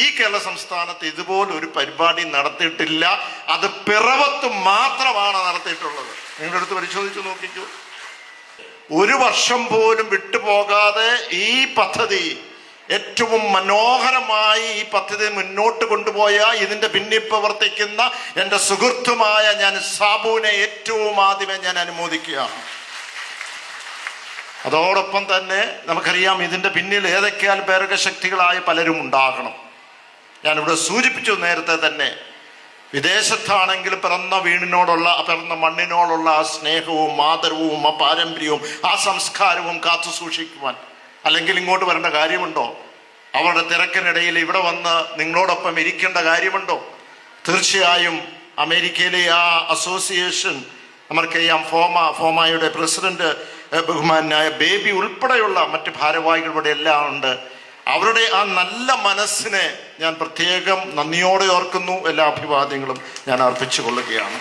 ഈ കേരള സംസ്ഥാനത്ത് ഇതുപോലെ ഒരു പരിപാടി നടത്തിയിട്ടില്ല. അത് പിറവത്ത് മാത്രമാണ് നടത്തിയിട്ടുള്ളത്. നിങ്ങളുടെ അടുത്ത് പരിശോധിച്ച് നോക്കിക്കൂ. ഒരു വർഷം പോലും വിട്ടുപോകാതെ ഈ പദ്ധതി ഏറ്റവും മനോഹരമായി ഈ പദ്ധതി മുന്നോട്ട് കൊണ്ടുപോയ ഇതിന്റെ പിന്നിൽ പ്രവർത്തിക്കുന്ന എൻ്റെ സുഹൃത്തുമായ ഞാൻ സാബുവിനെ ഏറ്റവും ആദ്യമേ ഞാൻ അനുമോദിക്കുകയാണ്. അതോടൊപ്പം തന്നെ നമുക്കറിയാം ഇതിന്റെ പിന്നിൽ ഏതൊക്കെയാൽ പേരകശക്തികളായ പലരും ഉണ്ടാകണം. ഞാനിവിടെ സൂചിപ്പിച്ചു നേരത്തെ തന്നെ, വിദേശത്താണെങ്കിലും പിറന്ന മണ്ണിനോടുള്ള ആ സ്നേഹവും ആദരവും ആ പാരമ്പര്യവും ആ സംസ്കാരവും കാത്തു സൂക്ഷിക്കുവാൻ അല്ലെങ്കിൽ ഇങ്ങോട്ട് വരേണ്ട കാര്യമുണ്ടോ? അവരുടെ തിരക്കിനിടയിൽ ഇവിടെ വന്ന് നിങ്ങളോടൊപ്പം ഇരിക്കേണ്ട കാര്യമുണ്ടോ? തീർച്ചയായും അമേരിക്കയിലെ ആ അസോസിയേഷൻ, നമുക്കറിയാം ഫോമയുടെ പ്രസിഡന്റ് ബഹുമാനായ ബേബി ഉൾപ്പെടെയുള്ള മറ്റ് ഭാരവാഹികൾ ഇവിടെ എല്ലാം ഉണ്ട്. അവരുടെ ആ നല്ല മനസ്സിനെ ഞാൻ പ്രത്യേകം നന്ദിയോടെ ഓർക്കുന്നു. എല്ലാ അഭിവാദ്യങ്ങളും ഞാൻ അർപ്പിച്ചു കൊള്ളുകയാണ്.